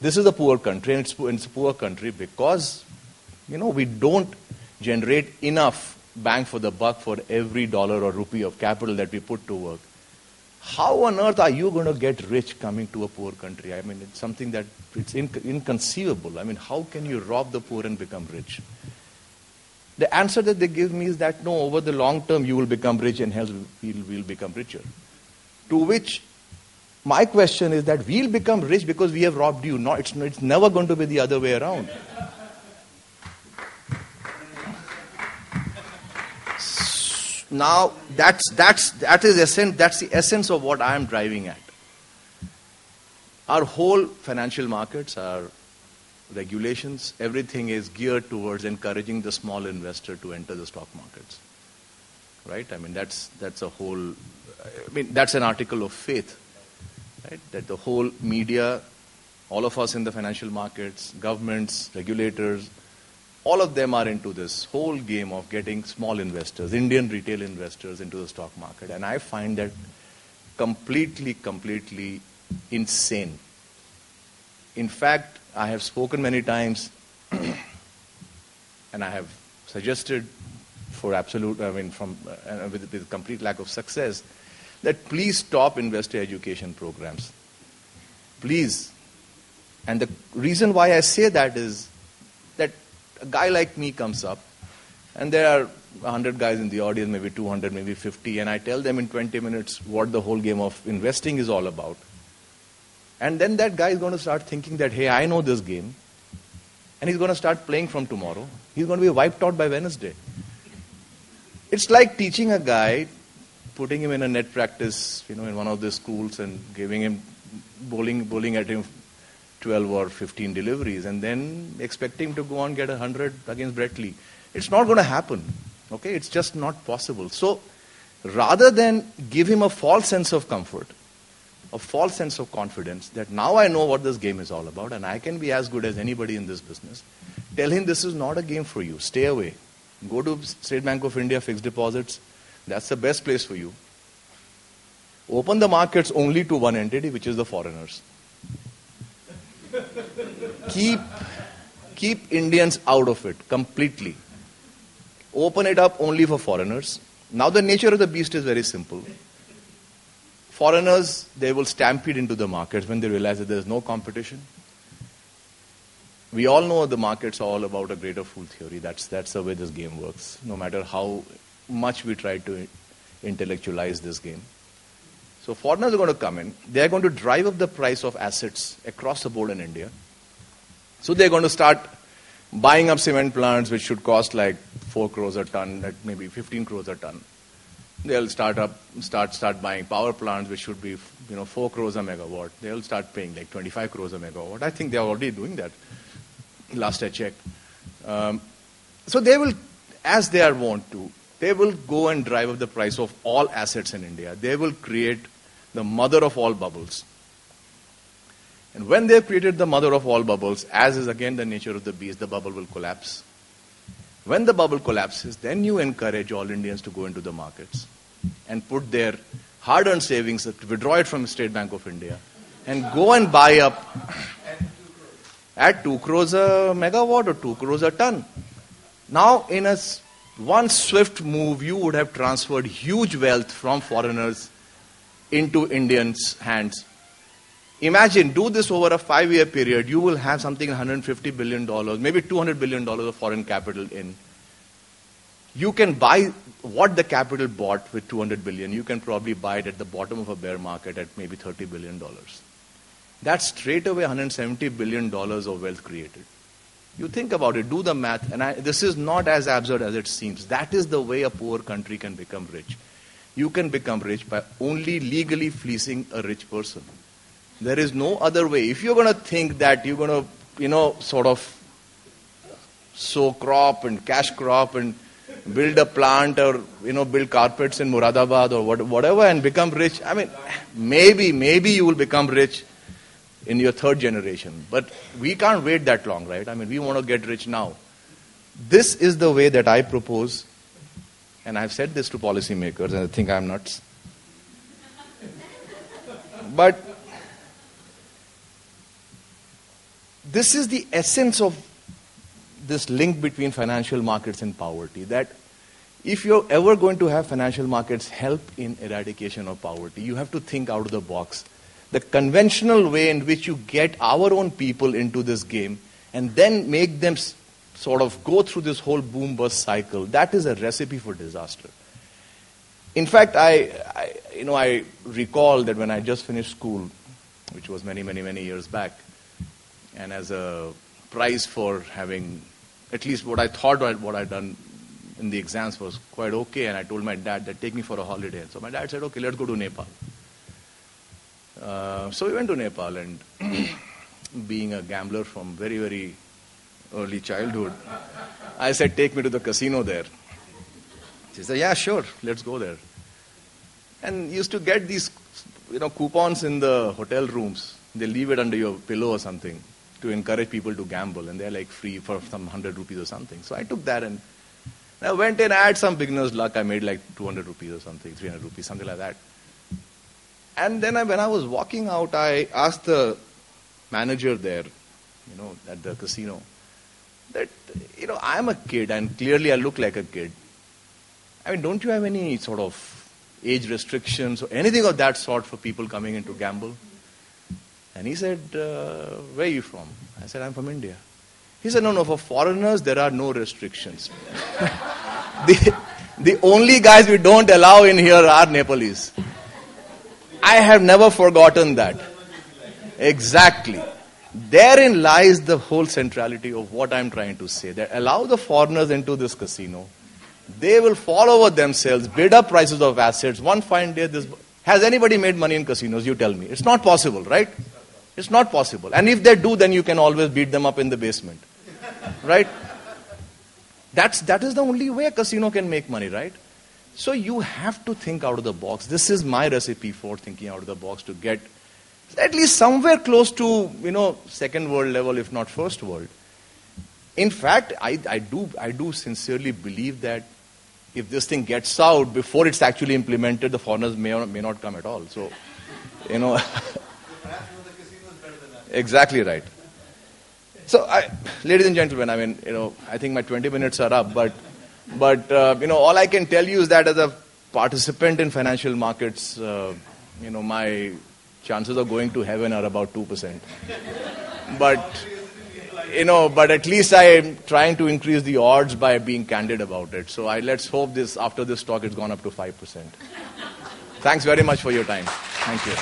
This is a poor country, and it's a poor country because, we don't generate enough bang for the buck for every dollar or rupee of capital that we put to work. How on earth are you going to get rich coming to a poor country? I mean, it's something that it's inconceivable. I mean, how can you rob the poor and become rich? The answer that they give me is that no, over the long term you will become rich and hence we'll become richer. To which my question is that we'll become rich because we have robbed you. No, it's never going to be the other way around. Now, that's the essence of what I am driving at. Our whole financial markets, our regulations, everything is geared towards encouraging the small investor to enter the stock markets. Right? I mean, that's an article of faith. Right? That the whole media, all of us in the financial markets, governments, regulators, all of them are into this whole game of getting small investors, Indian retail investors into the stock market. And I find that completely insane. In fact, I have spoken many times and I have suggested with complete lack of success, that please stop investor education programs. Please. And the reason why I say that is that a guy like me comes up, and there are 100 guys in the audience, maybe 200, maybe 50, and I tell them in 20 minutes what the whole game of investing is all about. And then that guy is going to start thinking that, hey, I know this game, and he's going to start playing from tomorrow. He's going to be wiped out by Wednesday. It's like teaching a guy, putting him in a net practice, in one of the schools and giving him, bowling at him 12 or 15 deliveries and then expecting him to go on and get 100 against Brett Lee. It's not going to happen. Okay? It's just not possible. So rather than give him a false sense of comfort, a false sense of confidence that now I know what this game is all about and I can be as good as anybody in this business, tell him this is not a game for you. Stay away. Go to State Bank of India fixed deposits. That's the best place for you. Open the markets only to one entity, which is the foreigners. Keep Indians out of it completely. Open it up only for foreigners. Now the nature of the beast is very simple. Foreigners, they will stampede into the markets when they realize that there is no competition. We all know the markets are all about a greater fool theory. That's the way this game works. No matter how much we try to intellectualize this game. So foreigners are going to come in. They are going to drive up the price of assets across the board in India. So they're going to start buying up cement plants which should cost like 4 crores a ton, at maybe 15 crores a ton. They'll start buying power plants which should be 4 crores a megawatt. They'll start paying like 25 crores a megawatt. I think they're already doing that. Last I checked. So they will, as they are wont to, they will go and drive up the price of all assets in India. They will create the mother of all bubbles. And when they've created the mother of all bubbles, as is again the nature of the beast, the bubble will collapse. When the bubble collapses, then you encourage all Indians to go into the markets and put their hard-earned savings, withdraw it from State Bank of India, and go and buy up at 2 crores a megawatt or 2 crores a ton. Now, in one swift move, you would have transferred huge wealth from foreigners into Indians' hands. Imagine, do this over a 5-year period, you will have something $150 billion, maybe $200 billion of foreign capital in. You can buy what the capital bought with $200 billion. You can probably buy it at the bottom of a bear market at maybe $30 billion. That's straight away $170 billion of wealth created. You think about it, do the math, and this is not as absurd as it seems. That is the way a poor country can become rich. You can become rich by only legally fleecing a rich person. There is no other way. If you're going to think that you're going to, sort of sow crop and cash crop and build a plant or, build carpets in Muradabad or whatever and become rich, I mean, maybe you will become rich in your third generation. But we can't wait that long, right? I mean, we want to get rich now. This is the way that I propose, and I've said this to policymakers, and I think I'm nuts. But this is the essence of this link between financial markets and poverty, that if you're ever going to have financial markets help in eradication of poverty, you have to think out of the box. The conventional way in which you get our own people into this game and then make them sort of go through this whole boom-bust cycle, that is a recipe for disaster. In fact, I recall that when I just finished school, which was many, many, many years back, and as a prize for having at least what I thought what I'd done in the exams was quite okay, and I told my dad that take me for a holiday. And so my dad said, okay, let's go to Nepal. So we went to Nepal, and being a gambler from very, very early childhood, I said, take me to the casino there. She said, yeah, sure, let's go there. And used to get these, coupons in the hotel rooms. They leave it under your pillow or something to encourage people to gamble, and they're like free for some 100 rupees or something. So I took that, and I went in, I had some beginner's luck. I made like 200 rupees or something, 300 rupees, something like that. And then when I was walking out, I asked the manager there, at the casino, that, I'm a kid, and clearly I look like a kid. I mean, don't you have any sort of age restrictions or anything of that sort for people coming in to gamble? And he said, where are you from? I said, I'm from India. He said, no, for foreigners, there are no restrictions. The only guys we don't allow in here are Nepalese. I have never forgotten that. Exactly. Therein lies the whole centrality of what I'm trying to say. That allow the foreigners into this casino. They will fall over themselves, bid up prices of assets. One fine day, has anybody made money in casinos? You tell me. It's not possible, right? It's not possible. And if they do, then you can always beat them up in the basement. Right? That is the only way a casino can make money, right? So you have to think out of the box. This is my recipe for thinking out of the box to get at least somewhere close to, second world level, if not first world. In fact, I do sincerely believe that if this thing gets out before it's actually implemented, the foreigners may or may not come at all. So, exactly right. So, ladies and gentlemen, I think my 20 minutes are up, but all I can tell you is that as a participant in financial markets, my chances of going to heaven are about 2%. But at least I am trying to increase the odds by being candid about it. So let's hope after this talk it's gone up to 5%. Thanks very much for your time. Thank you.